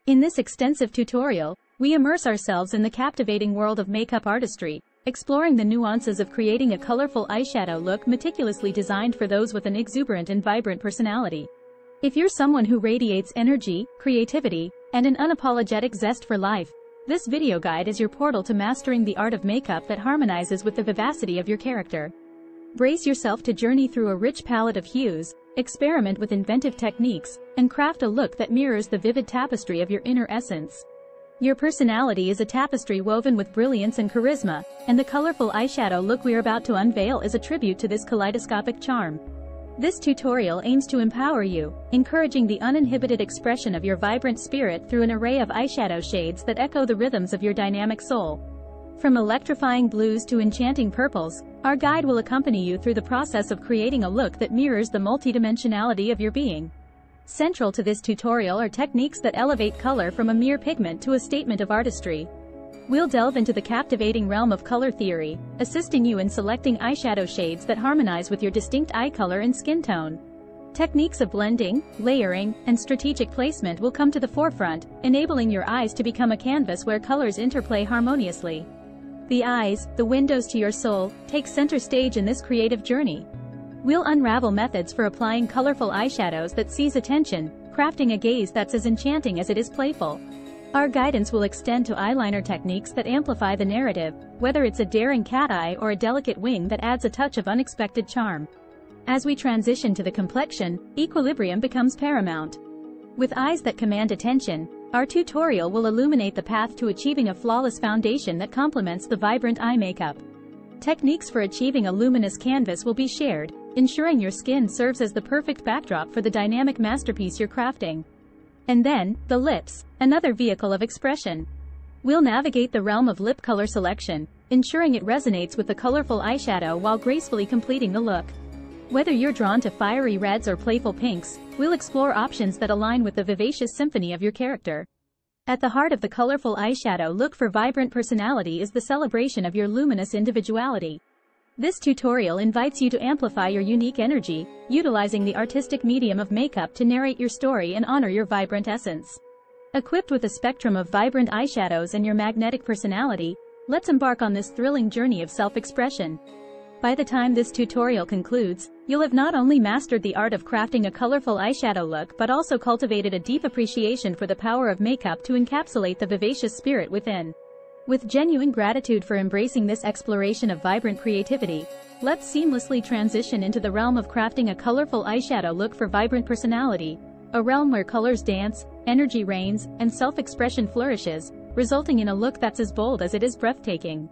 In this extensive tutorial, we immerse ourselves in the captivating world of makeup artistry, exploring the nuances of creating a colorful eyeshadow look meticulously designed for those with an exuberant and vibrant personality. If you're someone who radiates energy, creativity, and an unapologetic zest for life, this video guide is your portal to mastering the art of makeup that harmonizes with the vivacity of your character. Brace yourself to journey through a rich palette of hues, experiment with inventive techniques, and craft a look that mirrors the vivid tapestry of your inner essence. Your personality is a tapestry woven with brilliance and charisma, and the colorful eyeshadow look we're about to unveil is a tribute to this kaleidoscopic charm. This tutorial aims to empower you, encouraging the uninhibited expression of your vibrant spirit through an array of eyeshadow shades that echo the rhythms of your dynamic soul. From electrifying blues to enchanting purples, our guide will accompany you through the process of creating a look that mirrors the multidimensionality of your being. Central to this tutorial are techniques that elevate color from a mere pigment to a statement of artistry. We'll delve into the captivating realm of color theory, assisting you in selecting eyeshadow shades that harmonize with your distinct eye color and skin tone. Techniques of blending, layering, and strategic placement will come to the forefront, enabling your eyes to become a canvas where colors interplay harmoniously. The eyes, the windows to your soul, take center stage in this creative journey. We'll unravel methods for applying colorful eyeshadows that seize attention, crafting a gaze that's as enchanting as it is playful. Our guidance will extend to eyeliner techniques that amplify the narrative, whether it's a daring cat eye or a delicate wing that adds a touch of unexpected charm. As we transition to the complexion, equilibrium becomes paramount. With eyes that command attention, our tutorial will illuminate the path to achieving a flawless foundation that complements the vibrant eye makeup. Techniques for achieving a luminous canvas will be shared, ensuring your skin serves as the perfect backdrop for the dynamic masterpiece you're crafting. And then, the lips, another vehicle of expression. We'll navigate the realm of lip color selection, ensuring it resonates with the colorful eyeshadow while gracefully completing the look. Whether you're drawn to fiery reds or playful pinks, we'll explore options that align with the vivacious symphony of your character. At the heart of the colorful eyeshadow look for vibrant personality is the celebration of your luminous individuality. This tutorial invites you to amplify your unique energy, utilizing the artistic medium of makeup to narrate your story and honor your vibrant essence. Equipped with a spectrum of vibrant eyeshadows and your magnetic personality, let's embark on this thrilling journey of self-expression. By the time this tutorial concludes, you'll have not only mastered the art of crafting a colorful eyeshadow look but also cultivated a deep appreciation for the power of makeup to encapsulate the vivacious spirit within. With genuine gratitude for embracing this exploration of vibrant creativity, let's seamlessly transition into the realm of crafting a colorful eyeshadow look for vibrant personality, a realm where colors dance, energy reigns, and self-expression flourishes, resulting in a look that's as bold as it is breathtaking.